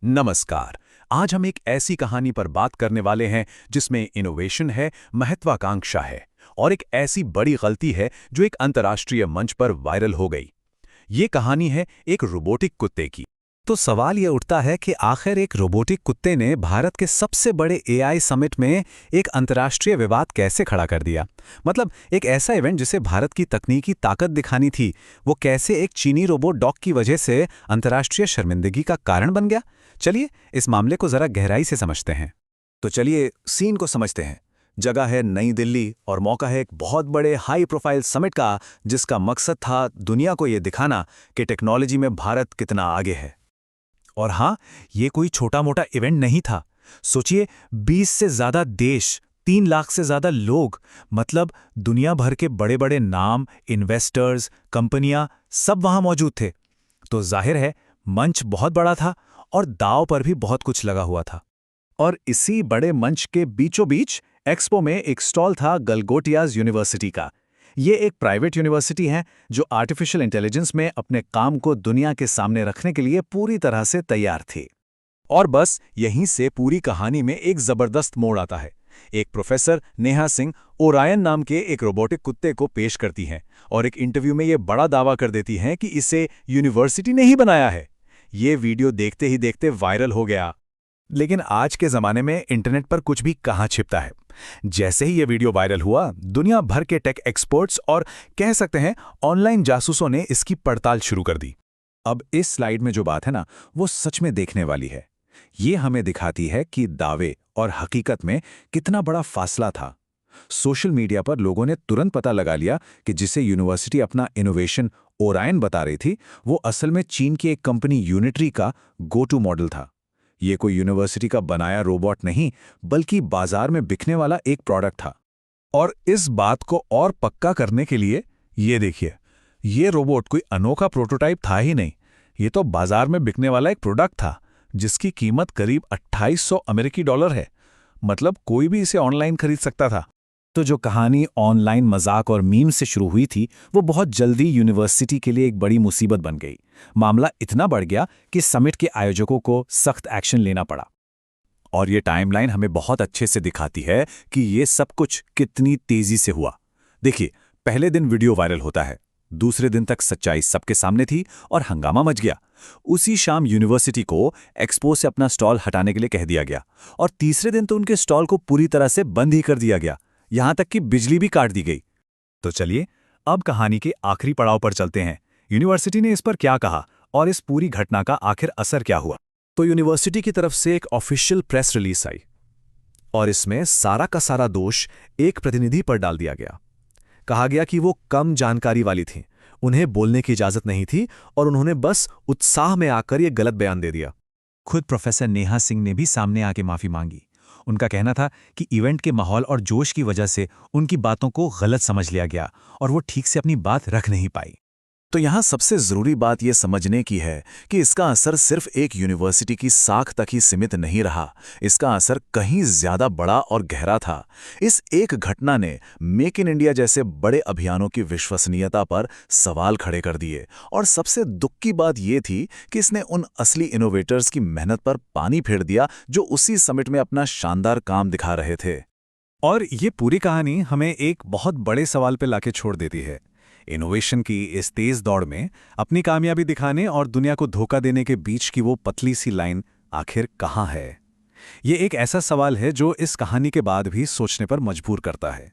नमस्कार। आज हम एक ऐसी कहानी पर बात करने वाले हैं जिसमें इनोवेशन है, महत्वाकांक्षा है और एक ऐसी बड़ी गलती है जो एक अंतर्राष्ट्रीय मंच पर वायरल हो गई। ये कहानी है एक रोबोटिक कुत्ते की। तो सवाल ये उठता है कि आखिर एक रोबोटिक कुत्ते ने भारत के सबसे बड़े एआई समिट में एक अंतर्राष्ट्रीय विवाद कैसे खड़ा कर दिया। मतलब एक ऐसा इवेंट जिसे भारत की तकनीकी ताकत दिखानी थी, वो कैसे एक चीनी रोबोट डॉग की वजह से अंतर्राष्ट्रीय शर्मिंदगी का कारण बन गया। चलिए इस मामले को जरा गहराई से समझते हैं। तो चलिए सीन को समझते हैं। जगह है नई दिल्ली और मौका है एक बहुत बड़े हाई प्रोफाइल समिट का, जिसका मकसद था दुनिया को ये दिखाना कि टेक्नोलॉजी में भारत कितना आगे है। और हाँ, ये कोई छोटा मोटा इवेंट नहीं था। सोचिए, 20 से ज्यादा देश, 3 लाख से ज्यादा लोग, मतलब दुनिया भर के बड़े बड़े नाम, इन्वेस्टर्स, कंपनियां सब वहां मौजूद थे। तो जाहिर है मंच बहुत बड़ा था और दांव पर भी बहुत कुछ लगा हुआ था। और इसी बड़े मंच के बीचों बीच एक्सपो में एक स्टॉल था गलगोटियाज यूनिवर्सिटी का। ये एक प्राइवेट यूनिवर्सिटी है जो आर्टिफिशियल इंटेलिजेंस में अपने काम को दुनिया के सामने रखने के लिए पूरी तरह से तैयार थी। और बस यहीं से पूरी कहानी में एक जबरदस्त मोड़ आता है। एक प्रोफेसर नेहा सिंह ओरायन नाम के एक रोबोटिक कुत्ते को पेश करती हैं और एक इंटरव्यू में ये बड़ा दावा कर देती हैं कि इसे यूनिवर्सिटी ने ही बनाया है। ये वीडियो देखते ही देखते वायरल हो गया। लेकिन आज के ज़माने में इंटरनेट पर कुछ भी कहाँ छिपता है। जैसे ही ये वीडियो वायरल हुआ, दुनिया भर के टेक एक्सपर्ट्स और कह सकते हैं ऑनलाइन जासूसों ने इसकी पड़ताल शुरू कर दी। अब इस स्लाइड में जो बात है ना, वो सच में देखने वाली है। ये हमें दिखाती है कि दावे और हकीकत में कितना बड़ा फासला था। सोशल मीडिया पर लोगों ने तुरंत पता लगा लिया कि जिसे यूनिवर्सिटी अपना इनोवेशन ओरायन बता रही थी, वो असल में चीन की एक कंपनी यूनिटरी का गो टू मॉडल था। ये कोई यूनिवर्सिटी का बनाया रोबोट नहीं, बल्कि बाजार में बिकने वाला एक प्रोडक्ट था। और इस बात को और पक्का करने के लिए ये देखिए, ये रोबोट कोई अनोखा प्रोटोटाइप था ही नहीं। ये तो बाजार में बिकने वाला एक प्रोडक्ट था जिसकी कीमत करीब 2800 अमेरिकी डॉलर है। मतलब कोई भी इसे ऑनलाइन खरीद सकता था। तो जो कहानी ऑनलाइन मजाक और मीम से शुरू हुई थी, वो बहुत जल्दी यूनिवर्सिटी के लिए एक बड़ी मुसीबत बन गई। मामला इतना बढ़ गया कि समिट के आयोजकों को सख्त एक्शन लेना पड़ा। और ये टाइमलाइन हमें बहुत अच्छे से दिखाती है कि ये सब कुछ कितनी तेजी से हुआ। देखिए, पहले दिन वीडियो वायरल होता है, दूसरे दिन तक सच्चाई सबके सामने थी और हंगामा मच गया। उसी शाम यूनिवर्सिटी को एक्सपो से अपना स्टॉल हटाने के लिए कह दिया गया और तीसरे दिन तो उनके स्टॉल को पूरी तरह से बंद ही कर दिया गया। यहां तक कि बिजली भी काट दी गई। तो चलिए अब कहानी के आखिरी पड़ाव पर चलते हैं। यूनिवर्सिटी ने इस पर क्या कहा और इस पूरी घटना का आखिर असर क्या हुआ। तो यूनिवर्सिटी की तरफ से एक ऑफिशियल प्रेस रिलीज आई और इसमें सारा का सारा दोष एक प्रतिनिधि पर डाल दिया गया। कहा गया कि वो कम जानकारी वाली थीं, उन्हें बोलने की इजाजत नहीं थी और उन्होंने बस उत्साह में आकर ये गलत बयान दे दिया। खुद प्रोफेसर नेहा सिंह ने भी सामने आके माफी मांगी। उनका कहना था कि इवेंट के माहौल और जोश की वजह से उनकी बातों को गलत समझ लिया गया और वो ठीक से अपनी बात रख नहीं पाई। तो यहाँ सबसे ज़रूरी बात यह समझने की है कि इसका असर सिर्फ एक यूनिवर्सिटी की साख तक ही सीमित नहीं रहा। इसका असर कहीं ज़्यादा बड़ा और गहरा था। इस एक घटना ने मेक इन इंडिया जैसे बड़े अभियानों की विश्वसनीयता पर सवाल खड़े कर दिए। और सबसे दुख की बात यह थी कि इसने उन असली इनोवेटर्स की मेहनत पर पानी फेर दिया जो उसी समिट में अपना शानदार काम दिखा रहे थे। और ये पूरी कहानी हमें एक बहुत बड़े सवाल पर लाके छोड़ देती है। इनोवेशन की इस तेज दौड़ में अपनी कामयाबी दिखाने और दुनिया को धोखा देने के बीच की वो पतली सी लाइन आखिर कहाँ है? ये एक ऐसा सवाल है जो इस कहानी के बाद भी सोचने पर मजबूर करता है।